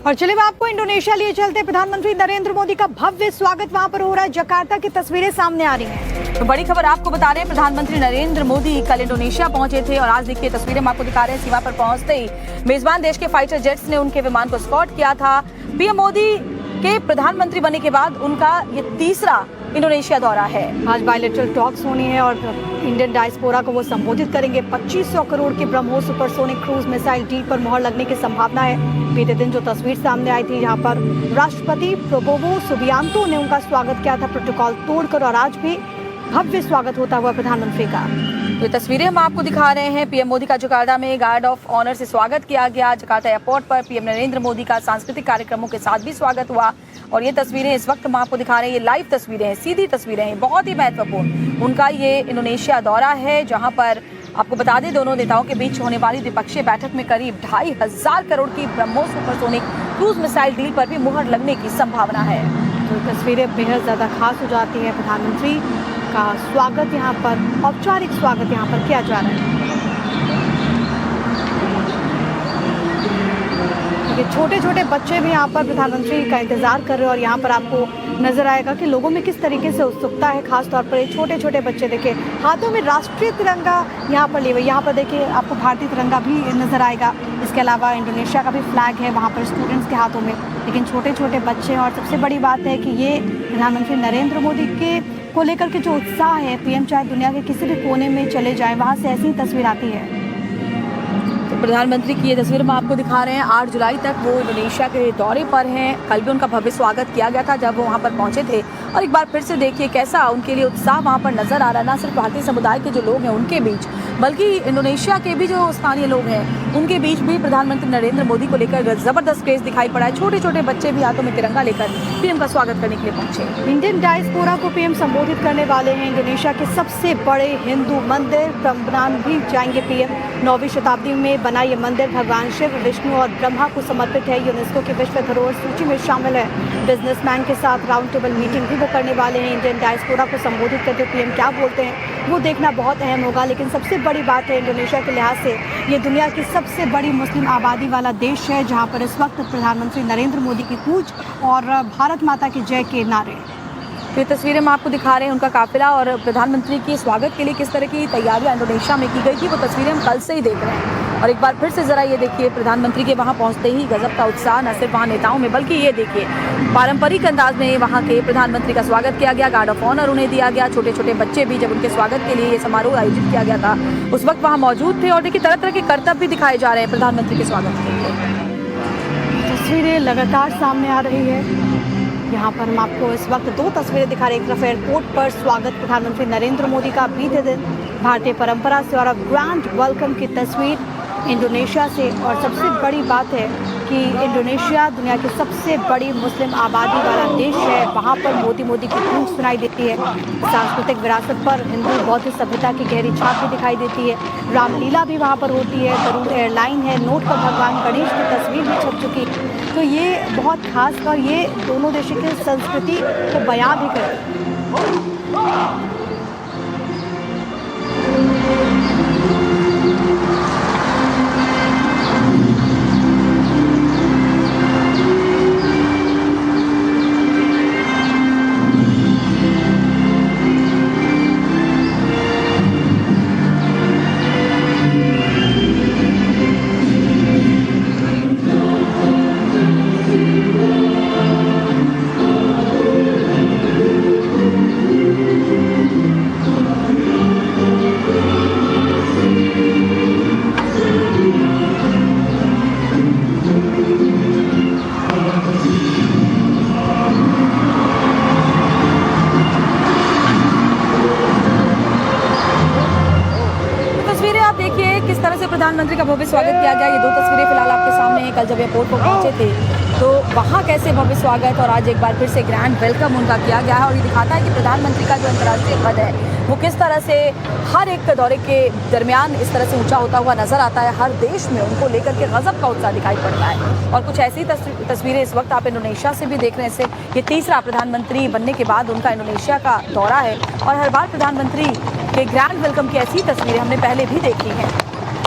और चलिए आपको इंडोनेशिया लिए चलते। प्रधानमंत्री नरेंद्र मोदी का भव्य स्वागत वहां पर हो रहा है। जकार्ता की तस्वीरें सामने आ रही हैं। तो बड़ी खबर आपको बता रहे हैं, प्रधानमंत्री नरेंद्र मोदी कल इंडोनेशिया पहुंचे थे और आज देखिए तस्वीरें हम आपको दिखा रहे हैं। सीमा पर पहुंचते ही मेजबान देश के फाइटर जेट्स ने उनके विमान को स्कॉट किया था। पीएम मोदी के प्रधानमंत्री बनने के बाद उनका ये तीसरा इंडोनेशिया दौरा है। आज बायलैटरल टॉक्स होनी है और इंडियन डायस्पोरा को वो संबोधित करेंगे। 2500 करोड़ के BrahMos supersonic cruise missile deal पर मुहर लगने की संभावना है। बीते दिन जो तस्वीर सामने आई थी, यहाँ पर राष्ट्रपति प्रोबोवो सुबियांतो ने उनका स्वागत किया था प्रोटोकॉल तोड़कर, और आज भी भव्य स्वागत होता हुआ प्रधानमंत्री का। ये तस्वीरें हम आपको दिखा रहे हैं। पीएम मोदी का जकार्ता में गार्ड ऑफ ऑनर से स्वागत किया गया। जकार्ता एयरपोर्ट पर पीएम नरेंद्र मोदी का सांस्कृतिक कार्यक्रमों के साथ भी स्वागत हुआ। और ये तस्वीरें इस वक्त हम आपको दिखा रहे हैं, ये लाइव तस्वीरें हैं, सीधी तस्वीरें हैं, बहुत ही महत्वपूर्ण उनका ये इंडोनेशिया दौरा है, जहां पर आपको बता दें दोनों नेताओं के बीच होने वाली द्विपक्षीय बैठक में करीब 2500 करोड़ की BrahMos supersonic cruise missile deal पर भी मुहर लगने की संभावना है। तो तस्वीरें बेहद ज़्यादा खास हो जाती है। प्रधानमंत्री का स्वागत यहाँ पर, औपचारिक स्वागत यहाँ पर किया जा रहा है। छोटे छोटे बच्चे भी यहाँ पर प्रधानमंत्री का इंतजार कर रहे हैं और यहाँ पर आपको नजर आएगा कि लोगों में किस तरीके से उत्सुकता है। खास तौर पर ये छोटे छोटे बच्चे देखिए हाथों में राष्ट्रीय तिरंगा यहाँ पर लिए हुए। यहाँ पर देखिए आपको भारतीय तिरंगा भी नजर आएगा। इसके अलावा इंडोनेशिया का भी फ्लैग है वहाँ पर स्टूडेंट्स के हाथों में, लेकिन छोटे छोटे बच्चे हैं। और सबसे बड़ी बात है कि ये प्रधानमंत्री नरेंद्र मोदी के को लेकर के जो उत्साह है, पीएम चाहे दुनिया के किसी भी कोने में चले जाए वहाँ से ऐसी तस्वीर आती है। प्रधानमंत्री की ये तस्वीर हम आपको दिखा रहे हैं। 8 जुलाई तक वो इंडोनेशिया के दौरे पर हैं। कल भी उनका भव्य स्वागत किया गया था जब वो वहाँ पर पहुँचे थे। और एक बार फिर से देखिए कैसा उनके लिए उत्साह वहाँ पर नजर आ रहा है। ना सिर्फ भारतीय समुदाय के जो लोग हैं उनके बीच, बल्कि इंडोनेशिया के भी जो स्थानीय लोग हैं उनके बीच भी प्रधानमंत्री नरेंद्र मोदी को लेकर जबरदस्त क्रेज दिखाई पड़ा है। छोटे छोटे बच्चे भी हाथों में तिरंगा लेकर पीएम का स्वागत करने के लिए पहुंचे। इंडियन डायस्पोरा को पीएम संबोधित करने वाले हैं। इंडोनेशिया के सबसे बड़े हिंदू मंदिर प्रम्बनान भी जाएंगे पीएम। 9वीं शताब्दी में बना ये मंदिर भगवान शिव, विष्णु और ब्रह्मा को समर्पित है। यूनेस्को की विश्व धरोहर सूची में शामिल है। बिजनेसमैन के साथ राउंड टेबल मीटिंग भी वो करने वाले हैं। इंडियन डायस्पोरा को संबोधित करते पीएम क्या बोलते हैं वो देखना बहुत अहम होगा। लेकिन सबसे बड़ी बात है, इंडोनेशिया के लिहाज से ये दुनिया की सबसे बड़ी मुस्लिम आबादी वाला देश है, जहाँ पर इस वक्त प्रधानमंत्री नरेंद्र मोदी की कूच और भारत माता की जय के नारे। तो ये तस्वीरें हम आपको दिखा रहे हैं, उनका काफिला और प्रधानमंत्री के स्वागत के लिए किस तरह की तैयारियां इंडोनेशिया में की गई थी, वो तस्वीरें हम कल से ही देख रहे हैं। और एक बार फिर से जरा ये देखिए, प्रधानमंत्री के वहाँ पहुँचते ही गजब का उत्साह, न सिर्फ वहाँ नेताओं में बल्कि ये देखिए पारंपरिक अंदाज में वहाँ के प्रधानमंत्री का स्वागत किया गया। गार्ड ऑफ ऑनर उन्हें दिया गया। छोटे छोटे बच्चे भी जब उनके स्वागत के लिए ये समारोह आयोजित किया गया था उस वक्त वहाँ मौजूद थे। और देखिए तरह तरह के करतब भी दिखाए जा रहे हैं प्रधानमंत्री के स्वागत के लिए। तस्वीरें लगातार सामने आ रही है। यहाँ पर हम आपको इस वक्त 2 तस्वीरें दिखा रहे हैं। एक तरफ एयरपोर्ट पर स्वागत प्रधानमंत्री नरेंद्र मोदी का बीते दिन भारतीय परंपरा से, और अब ग्रैंड वेलकम की तस्वीर इंडोनेशिया से। और सबसे बड़ी बात है कि इंडोनेशिया दुनिया की सबसे बड़ी मुस्लिम आबादी वाला देश है। वहाँ पर मोदी मोदी की गूंज सुनाई देती है। सांस्कृतिक विरासत पर हिंदू बौद्ध सभ्यता की गहरी छाप भी दिखाई देती है। रामलीला भी वहाँ पर होती है। गरुड़ एयरलाइन है। नोट पर भगवान गणेश की तस्वीर भी छप चुकी। तो ये बहुत खास और ये दोनों देशों की संस्कृति को बयां भी करती है। किस तरह से प्रधानमंत्री का भव्य स्वागत किया गया। ये 2 तस्वीरें फिलहाल आपके सामने हैं। कल जब एयरपोर्ट पर पहुंचे थे तो वहां कैसे भव्य स्वागत और आज एक बार फिर से ग्रैंड वेलकम उनका किया गया है। और ये दिखाता है कि प्रधानमंत्री का जो अंतर्राष्ट्रीय पद है वो किस तरह से हर एक दौरे के दरमियान इस तरह से ऊंचा होता हुआ नजर आता है। हर देश में उनको लेकर के गजब का उत्साह दिखाई पड़ता है। और कुछ ऐसी तस्वीरें इस वक्त आप इंडोनेशिया से भी देख रहे हैं। ये तीसरा प्रधानमंत्री बनने के बाद उनका इंडोनेशिया का दौरा है और हर बार प्रधानमंत्री के ग्रैंड वेलकम की ऐसी तस्वीरें हमने पहले भी देखी हैं।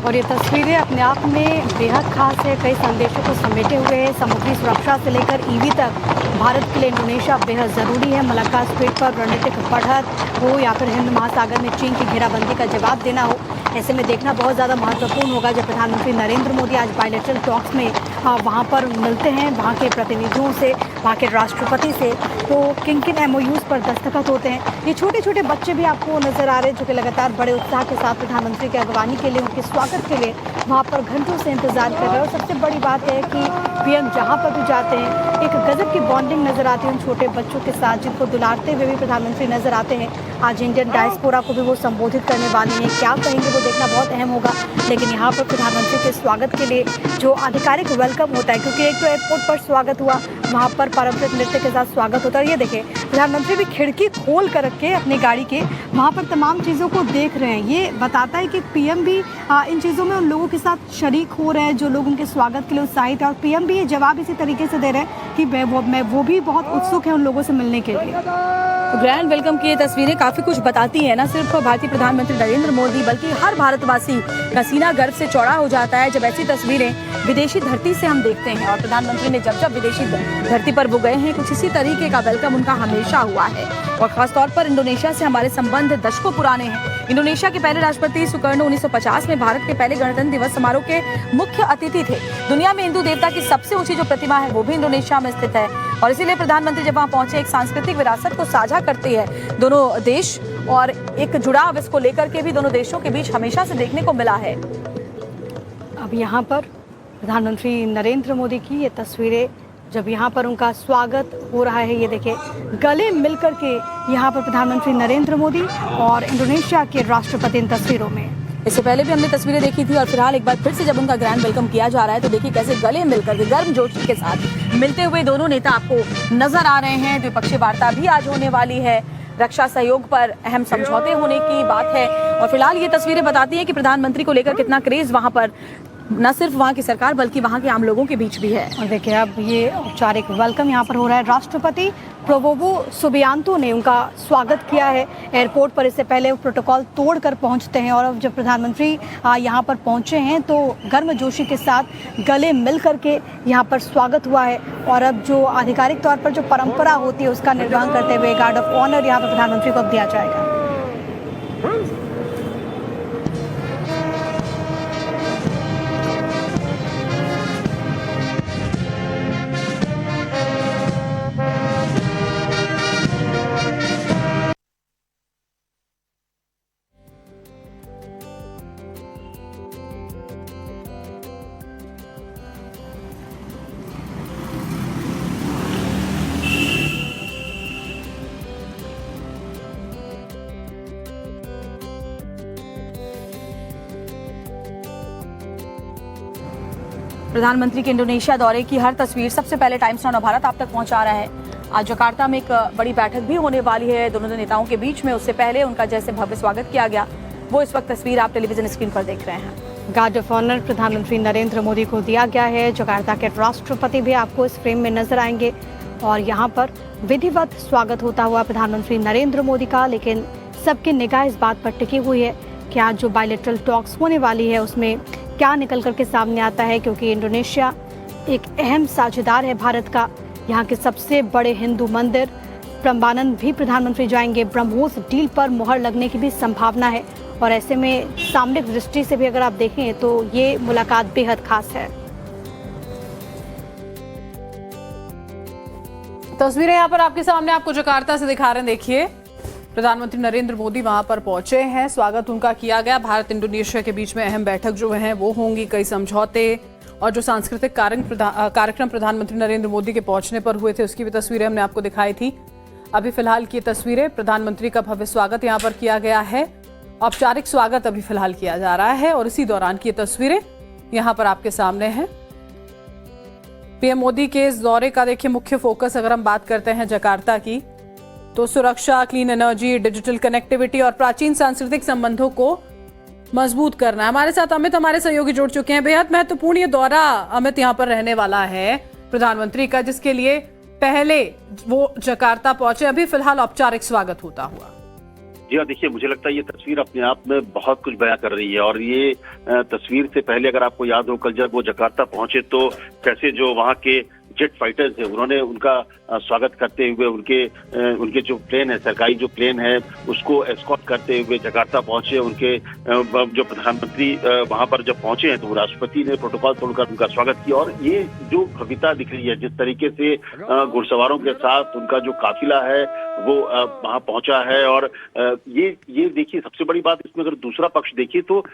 और ये तस्वीरें अपने आप में बेहद खास है। कई संदेशों को समेटे हुए है। समुद्री सुरक्षा से लेकर ईवी तक भारत के लिए इंडोनेशिया बेहद ज़रूरी है। मलक्का स्ट्रेट पर रणनीतिक बढ़त हो या फिर हिंद महासागर में चीन की घेराबंदी का जवाब देना हो, ऐसे में देखना बहुत ज़्यादा महत्वपूर्ण होगा। जब प्रधानमंत्री नरेंद्र मोदी आज बायलैटरल टॉक्स में वहाँ पर मिलते हैं वहाँ के प्रतिनिधियों से, वहाँ के राष्ट्रपति से, तो किन किन MOUs पर दस्तखत होते हैं। ये छोटे छोटे बच्चे भी आपको नज़र आ रहे हैं जो कि लगातार बड़े उत्साह के साथ प्रधानमंत्री की अगवानी के लिए, उनके स्वागत के लिए वहाँ पर घंटों से इंतजार कर रहे हैं। और सबसे बड़ी बात है कि PM जहाँ पर भी जाते हैं एक गजब की बॉन्डिंग नज़र आती है उन छोटे बच्चों के साथ, जिनको दुलारते हुए भी प्रधानमंत्री नज़र आते हैं। आज इंडियन डायस्पोरा को भी वो संबोधित करने वाले हैं। क्या कहेंगे वो देखना बहुत अहम होगा। लेकिन यहाँ पर प्रधानमंत्री के स्वागत के लिए जो आधिकारिक वेलकम होता है, क्योंकि एक तो एयरपोर्ट पर स्वागत हुआ, वहाँ पर पारंपरिक नृत्य के साथ स्वागत होता है। और ये देखें प्रधानमंत्री भी खिड़की खोल कर रखे अपनी गाड़ी के, वहाँ पर तमाम चीज़ों को देख रहे हैं। ये बताता है कि PM भी इन चीज़ों में उन लोगों के साथ शरीक हो रहे हैं जो लोग उनके स्वागत के लिए उत्साहित है। और PM भी ये जवाब इसी तरीके से दे रहे हैं कि वो भी बहुत उत्सुक है उन लोगों से मिलने के लिए। तो ग्रैंड वेलकम की ये तस्वीरें काफ़ी कुछ बताती है, ना सिर्फ भारतीय प्रधानमंत्री नरेंद्र मोदी बल्कि हर भारतवासी का सीना गर्व से चौड़ा हो जाता है जब ऐसी तस्वीरें विदेशी धरती से हम देखते हैं। और प्रधानमंत्री ने जब जब विदेशी धरती पर वो गए हैं, कुछ इसी तरीके का वेलकम उनका हमेशा हुआ है। और खासतौर पर इंडोनेशिया से हमारे संबंध दशकों पुराने हैं। इंडोनेशिया के पहले राष्ट्रपति सुकर्णो 1950 में भारत के पहले गणतंत्र दिवस समारोह के मुख्य अतिथि थे। दुनिया में हिंदू देवता की सबसे ऊंची जो प्रतिमा है वो भी इंडोनेशिया में स्थित है। और इसीलिए प्रधानमंत्री जब वहाँ पहुंचे एक सांस्कृतिक विरासत को साझा करते हैं दोनों देश, और एक जुड़ाव इसको लेकर के भी दोनों देशों के बीच हमेशा से देखने को मिला है। अब यहाँ पर प्रधानमंत्री नरेंद्र मोदी की ये तस्वीरें जब यहाँ पर उनका स्वागत हो रहा है, ये देखिए गले मिलकर के यहाँ पर प्रधानमंत्री नरेंद्र मोदी और इंडोनेशिया के राष्ट्रपति इन तस्वीरों में। इससे पहले भी हमने तस्वीरें देखी थी और फिलहाल एक बार फिर से जब उनका ग्रैंड वेलकम किया जा रहा है तो देखिए कैसे गले मिलकर के गर्मजोशी के साथ मिलते हुए दोनों नेता आपको नजर आ रहे हैं। द्विपक्षीय वार्ता भी आज होने वाली है, रक्षा सहयोग पर अहम समझौते होने की बात है। और फिलहाल ये तस्वीरें बताती हैं कि प्रधानमंत्री को लेकर कितना क्रेज वहाँ पर न सिर्फ वहाँ की सरकार बल्कि वहाँ के आम लोगों के बीच भी है। और देखिए अब ये औपचारिक वेलकम यहाँ पर हो रहा है। राष्ट्रपति प्रोबोवो सुबियांतो ने उनका स्वागत किया है एयरपोर्ट पर। इससे पहले वो प्रोटोकॉल तोड़कर पहुँचते हैं और अब जब प्रधानमंत्री यहाँ पर पहुँचे हैं तो गर्मजोशी के साथ गले मिल करके यहाँ पर स्वागत हुआ है। और अब जो आधिकारिक तौर पर जो परंपरा होती है उसका निर्वहन करते हुए गार्ड ऑफ ऑनर यहाँ पर प्रधानमंत्री को अब दिया जाएगा। प्रधानमंत्री के इंडोनेशिया दौरे की हर तस्वीर सबसे पहले टाइम्स नाउ भारत आप तक पहुंचा रहा है। आज जकार्ता में एक बड़ी बैठक भी होने वाली है दोनों नेताओं के बीच में। उससे पहले उनका जैसे भव्य स्वागत किया गया वो इस वक्त तस्वीर आप टेलीविजन स्क्रीन पर देख रहे हैं। गार्ड ऑफ ऑनर प्रधानमंत्री नरेंद्र मोदी को दिया गया है। जकार्ता के राष्ट्रपति भी आपको इस फ्रेम में नजर आएंगे और यहाँ पर विधिवत स्वागत होता हुआ प्रधानमंत्री नरेंद्र मोदी का। लेकिन सबकी निगाह इस बात पर टिकी हुई है कि आज जो बायलैटरल टॉक्स होने वाली है उसमें क्या निकल करके सामने आता है, क्योंकि इंडोनेशिया एक अहम साझेदार है भारत का। यहाँ के सबसे बड़े हिंदू मंदिर प्रम्बानन भी प्रधानमंत्री जाएंगे। ब्रह्मोस डील पर मुहर लगने की भी संभावना है और ऐसे में सामरिक दृष्टि से भी अगर आप देखें तो ये मुलाकात बेहद खास है। तस्वीरें यहाँ पर आपके सामने आपको जकार्ता से दिखा रहे हैं। देखिए प्रधानमंत्री नरेंद्र मोदी वहां पर पहुंचे हैं, स्वागत उनका किया गया। भारत इंडोनेशिया के बीच में अहम बैठक जो है वो होंगी, कई समझौते और जो सांस्कृतिक कार्यक्रम प्रधानमंत्री नरेंद्र मोदी के पहुंचने पर हुए थे उसकी भी तस्वीरें हमने आपको दिखाई थी। अभी फिलहाल की तस्वीरें प्रधानमंत्री का भव्य स्वागत यहाँ पर किया गया है, औपचारिक स्वागत अभी फिलहाल किया जा रहा है और इसी दौरान की तस्वीरें यहाँ पर आपके सामने हैं। पीएम मोदी के इस दौरे का देखिए मुख्य फोकस अगर हम बात करते हैं जकार्ता की तो सुरक्षा, क्लीन एनर्जी, डिजिटल कनेक्टिविटी और प्राचीन सांस्कृतिक संबंधों को मजबूत करना है। हमारे साथ अमित हमारे सहयोगी जुड़ चुके हैं। बेहद महत्वपूर्ण ये दौरा अमित यहाँ पर रहने वाला है प्रधानमंत्री का, जिसके लिए पहले वो जकार्ता पहुंचे, अभी फिलहाल औपचारिक स्वागत होता हुआ। जी हाँ, देखिए मुझे लगता है ये तस्वीर अपने आप में बहुत कुछ बयां कर रही है। और ये तस्वीर से पहले अगर आपको याद हो, कल जब वो जकार्ता पहुंचे तो कैसे जो वहाँ के जेट फाइटर्स है उन्होंने उनका स्वागत करते हुए उनके जो प्लेन है, सरकारी जो प्लेन है, उसको एस्कॉर्ट करते हुए जकार्ता पहुंचे। उनके जो प्रधानमंत्री वहां पर जब पहुंचे हैं तो राष्ट्रपति ने प्रोटोकॉल तोड़कर उनका स्वागत किया। और ये जो भव्यता दिख रही है, जिस तरीके से घुड़सवारों के साथ उनका जो काफिला है वो वहां पहुंचा है। और ये देखिए, सबसे बड़ी बात इसमें अगर दूसरा पक्ष देखिए तो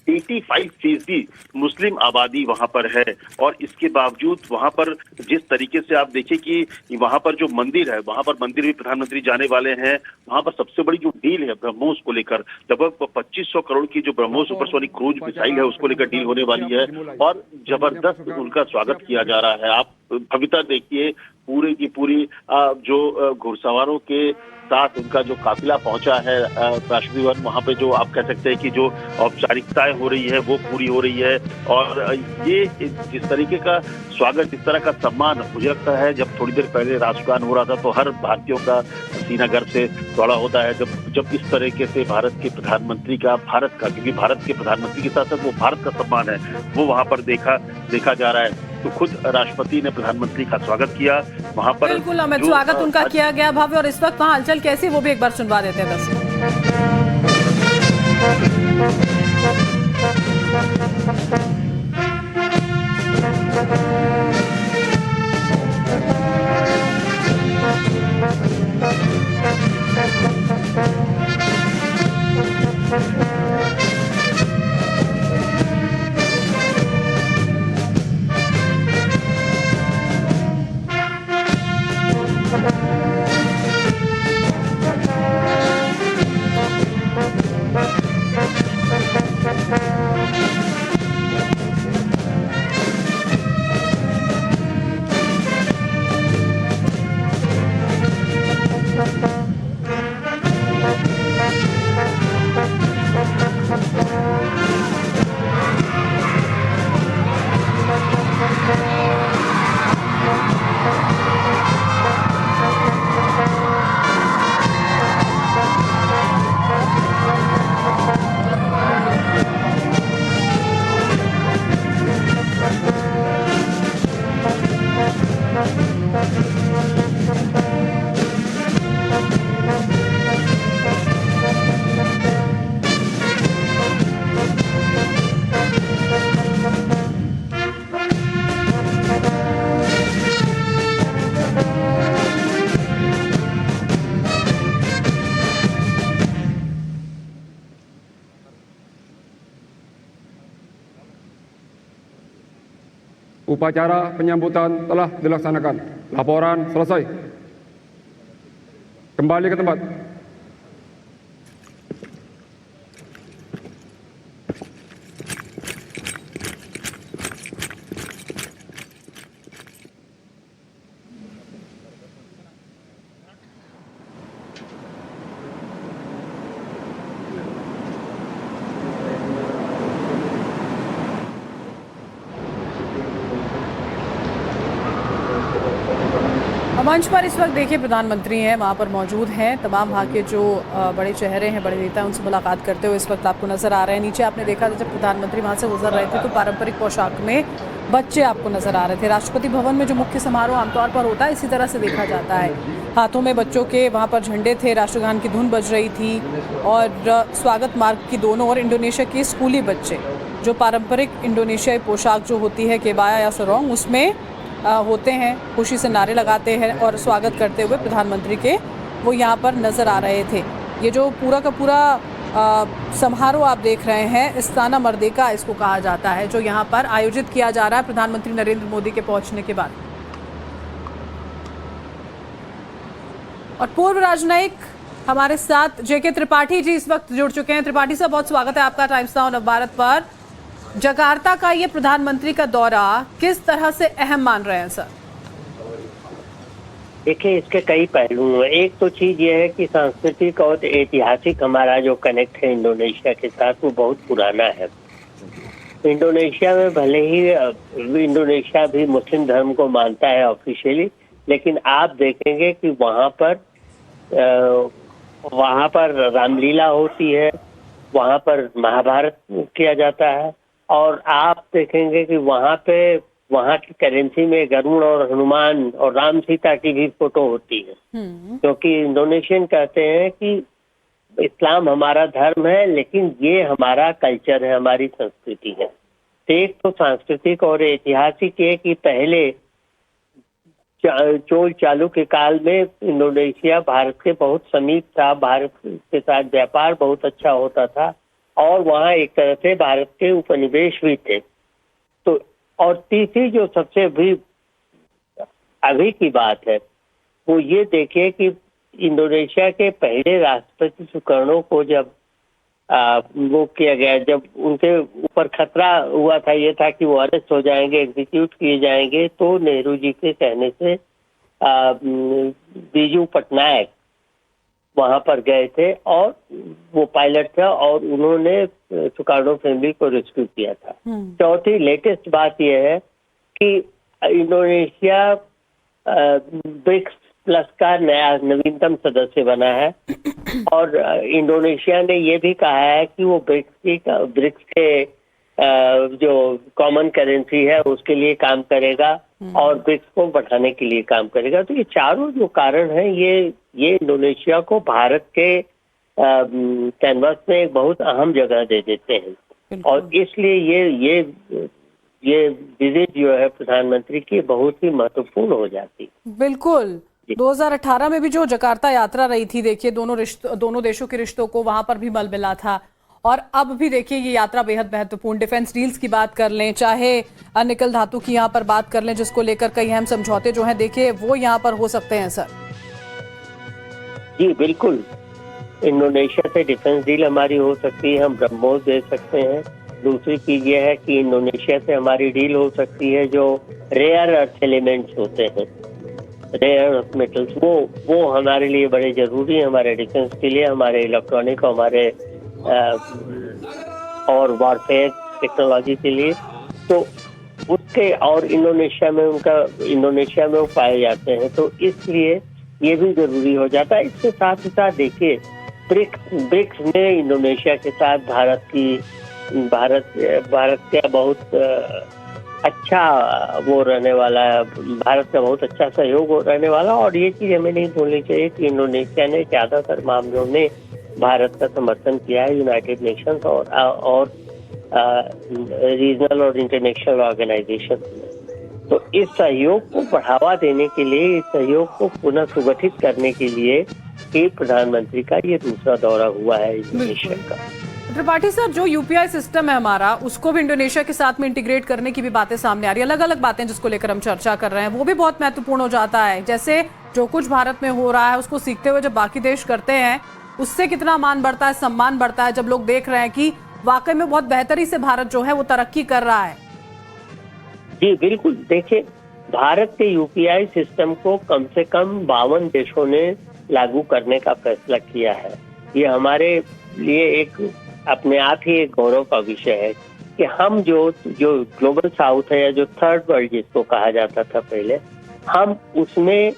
85% मुस्लिम आबादी वहां पर है। और इसके बावजूद वहां पर जिस तरीके से आप देखिए कि वहां पर जो मंदिर है, वहां पर मंदिर भी प्रधानमंत्री जाने वाले हैं। वहां पर सबसे बड़ी जो डील है ब्रह्मोस को लेकर, लगभग 2500 करोड़ की जो ब्रह्मोस सुपरसोनिक क्रूज मिसाइल है उसको लेकर डील होने वाली है। और जबरदस्त उनका स्वागत किया जा रहा है। आप भव्यता देखिए, पूरी की पूरी जो घुड़सवारों के साथ उनका जो काफिला पहुंचा है राष्ट्रपति भवन, वहां पे जो आप कह सकते हैं कि जो औपचारिकताएं हो रही है वो पूरी हो रही है। और ये जिस तरीके का स्वागत, इस तरह का सम्मान, मुझे लगता है जब थोड़ी देर पहले राष्ट्रगान हो रहा था तो हर भारतीयों का सीना गर्व से दौड़ा होता है जब इस तरीके से भारत के प्रधानमंत्री का, क्योंकि भारत के प्रधानमंत्री के साथ साथ वो भारत का सम्मान है, वो वहां पर देखा जा रहा है। तो खुद राष्ट्रपति ने प्रधानमंत्री का स्वागत किया वहां पर। बिल्कुल अमित, स्वागत उनका किया गया भव्य। और इस वक्त वहाँ हलचल कैसी, वो भी एक बार सुनवा देते हैं दर्शकों। Upacara penyambutan telah dilaksanakan. Laporan selesai. Kembali ke tempat. मंच पर इस वक्त देखिए प्रधानमंत्री हैं, वहाँ पर मौजूद हैं। तमाम वहाँ के जो बड़े चेहरे हैं, बड़े नेता हैं, उनसे मुलाकात करते हुए इस वक्त आपको नजर आ रहे हैं। नीचे आपने देखा था जब प्रधानमंत्री वहाँ से गुजर रहे थे तो पारंपरिक पोशाक में बच्चे आपको नजर आ रहे थे। राष्ट्रपति भवन में जो मुख्य समारोह आमतौर पर होता है इसी तरह से देखा जाता है। हाथों में बच्चों के वहाँ पर झंडे थे, राष्ट्रगान की धुन बज रही थी और स्वागत मार्ग की दोनों ओर इंडोनेशिया के स्कूली बच्चे जो पारंपरिक इंडोनेशियाई पोशाक जो होती है केबाया या सरोंग उसमें होते हैं, खुशी से नारे लगाते हैं और स्वागत करते हुए प्रधानमंत्री के वो यहाँ पर नज़र आ रहे थे। ये जो पूरा का पूरा समारोह आप देख रहे हैं इस्ताना मर्देका इसको कहा जाता है, जो यहाँ पर आयोजित किया जा रहा है प्रधानमंत्री नरेंद्र मोदी के पहुँचने के बाद। और पूर्व राजनयिक हमारे साथ जेके त्रिपाठी जी इस वक्त जुड़ चुके हैं। त्रिपाठी साहब, बहुत स्वागत है आपका टाइम्स नाउ नवभारत पर। जकार्ता का ये प्रधानमंत्री का दौरा किस तरह से अहम मान रहे हैं सर? देखिए, इसके कई पहलू हैं। एक तो चीज ये है कि सांस्कृतिक और ऐतिहासिक हमारा जो कनेक्ट है इंडोनेशिया के साथ वो बहुत पुराना है। इंडोनेशिया में भले ही इंडोनेशिया भी मुस्लिम धर्म को मानता है ऑफिशियली, लेकिन आप देखेंगे कि वहाँ पर वहाँ पर रामलीला होती है, वहाँ पर महाभारत किया जाता है, और आप देखेंगे कि वहाँ की करेंसी में गरुड़ और हनुमान और राम सीता की भी फोटो होती है, क्योंकि इंडोनेशियन कहते हैं कि इस्लाम हमारा धर्म है, लेकिन ये हमारा कल्चर है, हमारी संस्कृति है। तो एक तो सांस्कृतिक और ऐतिहासिक है कि पहले चोल चालुक्य काल में इंडोनेशिया भारत के बहुत समीप था, भारत के साथ व्यापार बहुत अच्छा होता था, और वहाँ एक तरह से भारत के उपनिवेश भी थे। तो और तीसरी जो सबसे अभी की बात है वो ये देखिए कि इंडोनेशिया के पहले राष्ट्रपति सुकर्णो को जब वो किया गया, जब उनके ऊपर खतरा हुआ था, ये था कि वो अरेस्ट हो जाएंगे, एग्जीक्यूट किए जाएंगे, तो नेहरू जी के कहने से बीजू पटनायक वहां पर गए थे, और वो पायलट था, और उन्होंने सुकार्नो फैमिली को रेस्क्यू किया था। चौथी लेटेस्ट बात यह है कि इंडोनेशिया ब्रिक्स प्लस का नया नवीनतम सदस्य बना है, और इंडोनेशिया ने ये भी कहा है कि वो ब्रिक्स के जो कॉमन करेंसी है उसके लिए काम करेगा, और ब्रिक्स को बढ़ाने के लिए काम करेगा। तो ये चारों जो कारण हैं ये इंडोनेशिया को भारत के कैनवास में एक बहुत अहम जगह दे देते हैं, और इसलिए ये विजिट जो है प्रधानमंत्री की बहुत ही महत्वपूर्ण हो जाती है। बिल्कुल। 2018 में भी जो जकार्ता यात्रा रही थी, देखिए दोनों देशों के रिश्तों को वहां पर भी मलबेला था, और अब भी देखिए ये यात्रा बेहद महत्वपूर्ण। डिफेंस डील्स की बात कर लें, चाहे निकल धातु की यहाँ पर बात कर लें, जिसको लेकर कई अहम समझौते जो हैं देखिए वो यहाँ पर हो सकते हैं सर। जी बिल्कुल, इंडोनेशिया से डिफेंस डील हमारी हो सकती है, हम ब्रह्मोस दे सकते हैं। दूसरी चीज ये है कि इंडोनेशिया से हमारी डील हो सकती है जो रेयर अर्थ एलिमेंट्स होते हैं, रेयर अर्थ मेटल्स, वो हमारे लिए बड़े जरूरी है, हमारे डिफेंस के लिए, हमारे इलेक्ट्रॉनिक, हमारे और वॉरफेयर टेक्नोलॉजी के लिए। तो उसके और इंडोनेशिया में वो पाए जाते हैं, तो इसलिए ये भी जरूरी हो जाता है। इसके साथ ही साथ देखिए ब्रिक्स में इंडोनेशिया के साथ भारत का बहुत अच्छा वो रहने वाला है, भारत का बहुत अच्छा सहयोग रहने वाला। और ये चीज हमें नहीं भूलनी चाहिए कि इंडोनेशिया ने ज्यादातर मामलों में भारत का समर्थन किया है यूनाइटेड नेशंस और रीजनल और इंटरनेशनल ऑर्गेनाइजेशन में। तो इस सहयोग को बढ़ावा देने के लिए, इस सहयोग को पुनः सुगठित करने के लिए कि प्रधानमंत्री का ये दूसरा दौरा हुआ है इंडोनेशिया का। त्रिपाठी सर, जो यूपीआई सिस्टम है हमारा, उसको भी इंडोनेशिया के साथ में इंटीग्रेट करने की भी बातें सामने आ रही है, अलग अलग बातें जिसको लेकर हम चर्चा कर रहे हैं, वो भी बहुत महत्वपूर्ण हो जाता है। जैसे जो कुछ भारत में हो रहा है उसको सीखते हुए जब बाकी देश करते हैं, उससे कितना मान बढ़ता है, सम्मान बढ़ता है, जब लोग देख रहे हैं कि वाकई में बहुत बेहतरी से भारत जो है वो तरक्की कर रहा है। जी बिल्कुल, देखिए भारत के यूपीआई सिस्टम को कम से कम 52 देशों ने लागू करने का फैसला किया है। ये हमारे लिए एक अपने आप ही एक गौरव का विषय है कि हम जो ग्लोबल साउथ है, या जो थर्ड वर्ल्ड जिसको कहा जाता था पहले, हम उसमें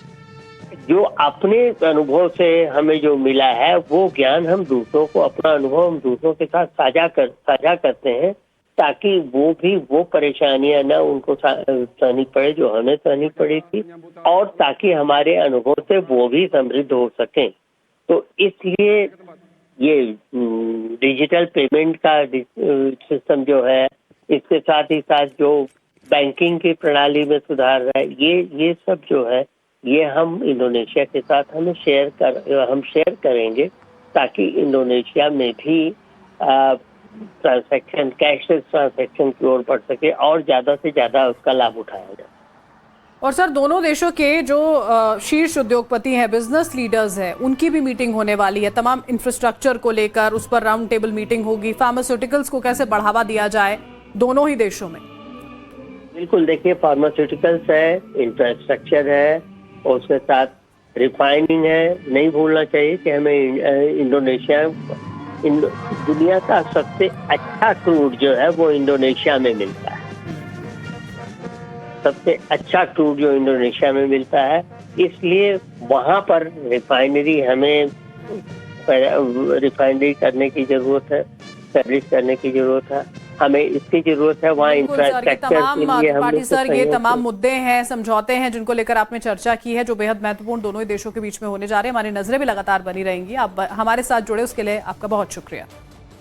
जो अपने अनुभव से हमें जो मिला है वो ज्ञान हम दूसरों को, अपना अनुभव हम दूसरों के साथ साझा करते हैं, ताकि वो परेशानियां ना उनको सहनी पड़े जो हमें सहनी पड़ी थी, और ताकि हमारे अनुभव से वो भी समृद्ध हो सकें। तो इसलिए ये डिजिटल पेमेंट का सिस्टम जो है, इसके साथ ही साथ जो बैंकिंग की प्रणाली में सुधार है, ये सब जो है ये हम इंडोनेशिया के साथ हम शेयर करेंगे, ताकि इंडोनेशिया में भी ट्रांजैक्शन, कैशलेस ट्रांजैक्शन की ओर बढ़ सके और ज्यादा से ज्यादा उसका लाभ उठाया जाए। और सर, दोनों देशों के जो शीर्ष उद्योगपति हैं, बिजनेस लीडर्स हैं, उनकी भी मीटिंग होने वाली है तमाम इंफ्रास्ट्रक्चर को लेकर, उस पर राउंड टेबल मीटिंग होगी, फार्मास्यूटिकल्स को कैसे बढ़ावा दिया जाए दोनों ही देशों में। बिल्कुल, देखिए फार्मास्यूटिकल्स है, इंफ्रास्ट्रक्चर है, और उसके साथ रिफाइनिंग है। नहीं भूलना चाहिए कि हमें इंडोनेशिया दुनिया का सबसे अच्छा क्रूड जो है वो इंडोनेशिया में मिलता है, सबसे अच्छा क्रूड जो इंडोनेशिया में मिलता है, इसलिए वहां पर रिफाइनरी हमें रिफाइनरी करने की जरूरत है, स्टैब्लिश करने की जरूरत है, हमें इसकी जरूरत है। वहाँ बिल्कुल सर, ये इंफ्रास्ट्रक्चर तमाम के लिए हम त्रिपाठी सर, ये सहयोग तमाम मुद्दे हैं, समझौते हैं जिनको लेकर आपने चर्चा की है, जो बेहद महत्वपूर्ण दोनों ही देशों के बीच में होने जा रहे हैं। हमारी नजरें भी लगातार बनी रहेंगी। आप हमारे साथ जुड़े उसके लिए आपका बहुत शुक्रिया।